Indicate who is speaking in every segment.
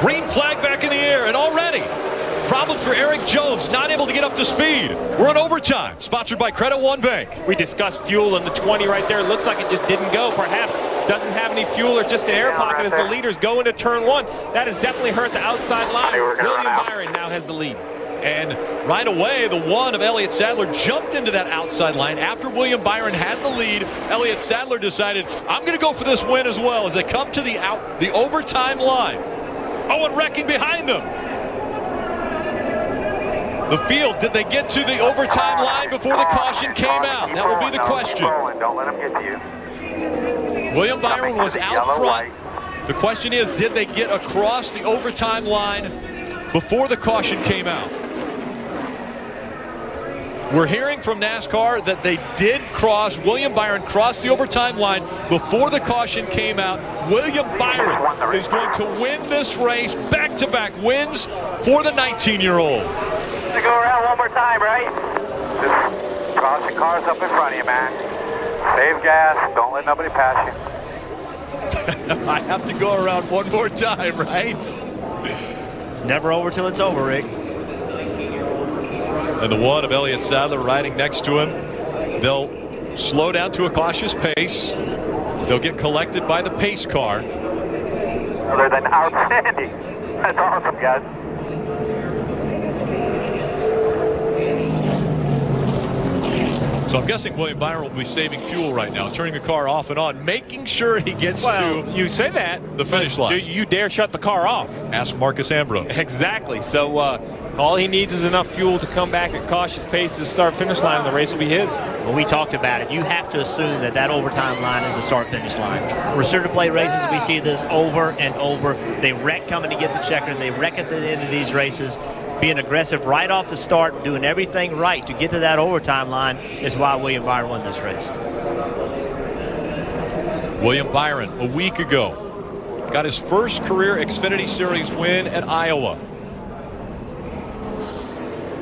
Speaker 1: Green flag back in the air, and already problem for Eric Jones, not able to get up to speed. We're in overtime, sponsored by Credit One Bank.
Speaker 2: We discussed fuel in the 20 right there. It looks like it just didn't go. Perhaps doesn't have any fuel or just an air pocket as the leaders go into turn one. That has definitely hurt the outside line. William Byron now has the lead.
Speaker 1: And right away, the one of Elliott Sadler jumped into that outside line. After William Byron had the lead, Elliott Sadler decided, I'm going to go for this win as well as they come to the overtime line. Oh, and wrecking behind them. The field, did they get to the overtime line before the caution came out? That will be the question.
Speaker 3: Don't let them get to you.
Speaker 1: William Byron was out front. The question is, did they get across the overtime line before the caution came out? We're hearing from NASCAR that they did cross. William Byron crossed the overtime line before the caution came out. William Byron is going to win this race. Back-to-back wins for the 19-year-old.
Speaker 3: To go around one more time, right? Just crossing cars up in front of you, man. Save gas. Don't let nobody pass you.
Speaker 1: I have to go around one more time, right?
Speaker 4: It's never over till it's over, Rick.
Speaker 1: And the one of Elliott Sadler riding next to him. They'll slow down to a cautious pace. They'll get collected by the pace car.
Speaker 3: Other than outstanding. That's awesome, guys.
Speaker 1: So I'm guessing William Byron will be saving fuel right now, turning the car off and on, making sure he gets to
Speaker 2: you say that,
Speaker 1: the finish line.
Speaker 2: You dare shut the car off.
Speaker 1: Ask Marcus Ambrose.
Speaker 2: Exactly. So all he needs is enough fuel to come back at cautious pace to the start-finish line, and the race will be his.
Speaker 4: Well, we talked about it. You have to assume that that overtime line is the start-finish line. Return to play races, we see this over and over. They wreck coming to get the checker. They wreck at the end of these races. Being aggressive right off the start, doing everything right to get to that overtime line is why William Byron won this race.
Speaker 1: William Byron, a week ago, got his first career Xfinity Series win at Iowa.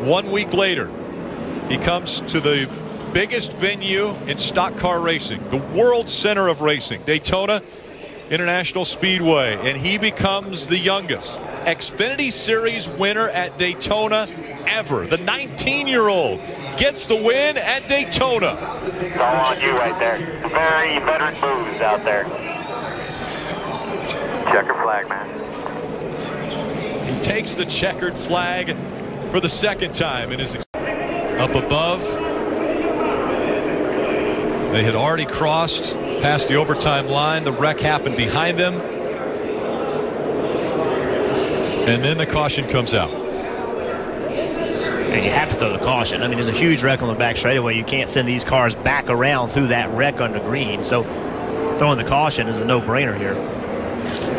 Speaker 1: 1 week later, he comes to the biggest venue in stock car racing, the world center of racing, Daytona International Speedway, and he becomes the youngest Xfinity Series winner at Daytona ever. The 19-year-old gets the win at Daytona.
Speaker 3: It's all on you right there. Very veteran moves out there. Checker flag, man.
Speaker 1: He takes the checkered flag for the second time in his up above. They had already crossed past the overtime line. The wreck happened behind them. And then the caution comes out.
Speaker 4: And you have to throw the caution. I mean, there's a huge wreck on the back straightaway. You can't send these cars back around through that wreck under green. So throwing the caution is a no-brainer here.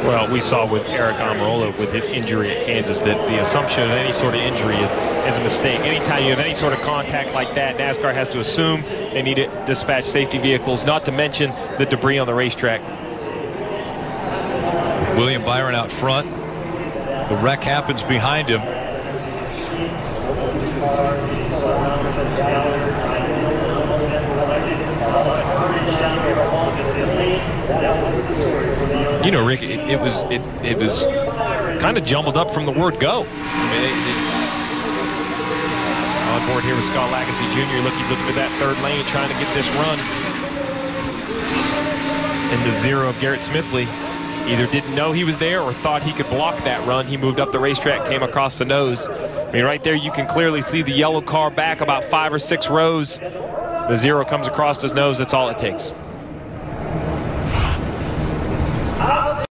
Speaker 2: Well, we saw with Eric Almirola with his injury at Kansas that the assumption of any sort of injury is a mistake. Anytime you have any sort of contact like that, NASCAR has to assume they need to dispatch safety vehicles, not to mention the debris on the racetrack.
Speaker 1: With William Byron out front, the wreck happens behind him.
Speaker 2: You know, Rick, it was kind of jumbled up from the word go. On board here with Scott Lagasse Jr. Look, he's looking at that third lane, trying to get this run. And the zero of Garrett Smithley either didn't know he was there or thought he could block that run. He moved up the racetrack, came across the nose. I mean, right there you can clearly see the yellow car back about 5 or 6 rows. The zero comes across his nose. That's all it takes.